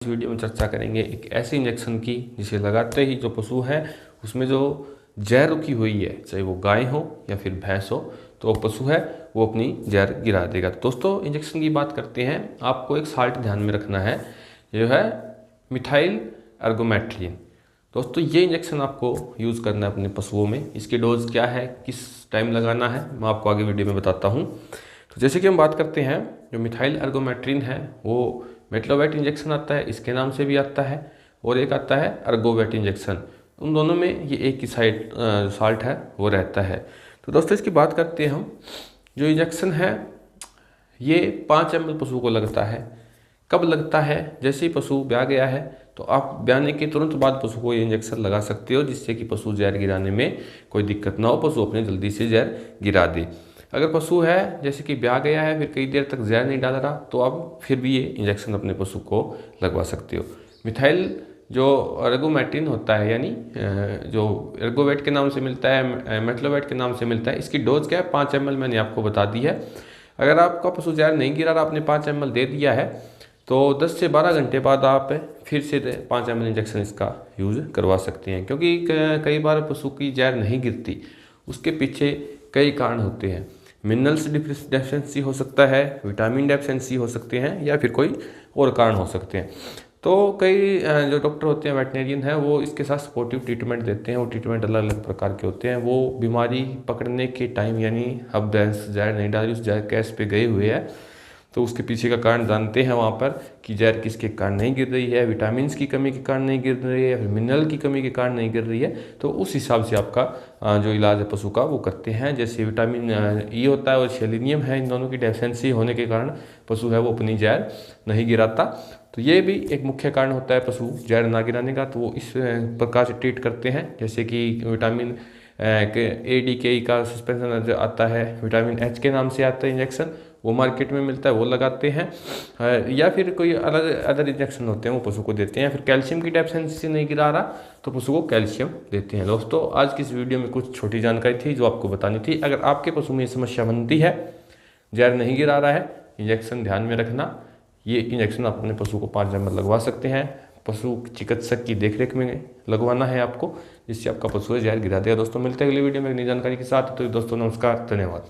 इस वीडियो में चर्चा करेंगे एक ऐसे इंजेक्शन की जिसे लगाते ही जो पशु है उसमें जो जहर रुकी हुई है, चाहे वो गाय हो या फिर भैंस हो, तो वो पशु है वो अपनी जहर गिरा देगा। तो दोस्तों इंजेक्शन की बात करते हैं, आपको एक साल्ट ध्यान में रखना है, जो है मिथाइल अर्गोमेट्रिन। दोस्तों ये इंजेक्शन आपको यूज़ करना है अपने पशुओं में। इसकी डोज क्या है, किस टाइम लगाना है, मैं आपको आगे वीडियो में बताता हूँ। तो जैसे कि हम बात करते हैं, जो मिथाइल अर्गोमेट्रिन है वो मेटलोवेट इंजेक्शन आता है, इसके नाम से भी आता है, और एक आता है अर्गोवेट इंजेक्शन। उन दोनों में ये एक ही साइड साल्ट है वो रहता है। तो दोस्तों इसकी बात करते हैं हम, जो इंजेक्शन है ये 5 ml पशु को लगता है। कब लगता है, जैसे ही पशु ब्याह गया है तो आप ब्याने के तुरंत बाद पशु को ये इंजेक्शन लगा सकते हो, जिससे कि पशु जहर गिराने में कोई दिक्कत ना हो, पशु अपने जल्दी से जहर गिरा दे। अगर पशु है जैसे कि ब्याह गया है फिर कई देर तक जहर नहीं डाल रहा, तो आप फिर भी ये इंजेक्शन अपने पशु को लगवा सकते हो। मिथाइल जो अर्गोमेट्रिन होता है, यानी जो अर्गोवेट के नाम से मिलता है, मेटलोवेट के नाम से मिलता है, इसकी डोज क्या है 5 ml मैंने आपको बता दी है। अगर आपका पशु जहर नहीं गिरा रहा, आपने 5 ml दे दिया है, तो 10 से 12 घंटे बाद आप फिर से 5 ml इंजेक्शन इसका यूज़ करवा सकते हैं। क्योंकि कई बार पशु की जहर नहीं गिरती, उसके पीछे कई कारण होते हैं। मिनरल्स डेफिशिएंसी हो सकता है, विटामिन डेफिशिएंसी हो सकते हैं, या फिर कोई और कारण हो सकते हैं। तो कई जो डॉक्टर होते हैं वेटनेरियन है वो इसके साथ सपोर्टिव ट्रीटमेंट देते हैं। वो ट्रीटमेंट अलग अलग प्रकार के होते हैं। वो बीमारी पकड़ने के टाइम, यानी अब भैंस जहर नहीं डाली, उस जहर कैश पे गए हुए हैं, तो उसके पीछे का कारण जानते हैं वहाँ पर कि जहर किसके कारण नहीं गिर रही है, विटामिन की कमी के कारण नहीं गिर रही है या फिर मिनरल की कमी के कारण नहीं गिर रही है। तो उस हिसाब से आपका जो इलाज है पशु का वो करते हैं। जैसे विटामिन ई होता है और सेलेनियम है, इन दोनों की डेफिशिएंसी होने के कारण पशु है वो अपनी जहर नहीं गिराता। तो ये भी एक मुख्य कारण होता है पशु जहर ना गिराने का, तो वो इस प्रकार से ट्रीट करते हैं। जैसे कि विटामिन ADK का सस्पेंशन आता है, विटामिन H के नाम से आता है इंजेक्शन, वो मार्केट में मिलता है, वो लगाते हैं। या फिर कोई अलग अदर इंजेक्शन होते हैं वो पशु को देते हैं। फिर कैल्शियम की डेफिशिएंसी नहीं गिरा रहा तो पशु को कैल्शियम देते हैं। दोस्तों आज की इस वीडियो में कुछ छोटी जानकारी थी जो आपको बतानी थी। अगर आपके पशु में ये समस्या बनती है, जहर नहीं गिरा रहा है, इंजेक्शन ध्यान में रखना, ये इंजेक्शन आप अपने पशु को 5 ml लगवा सकते हैं। पशु चिकित्सक की देखरेख में लगवाना है आपको, जिससे आपका पशु जहर गिरा देगा। दोस्तों मिलते हैं अगली वीडियो में एक नई जानकारी के साथ। तो दोस्तों नमस्कार, धन्यवाद।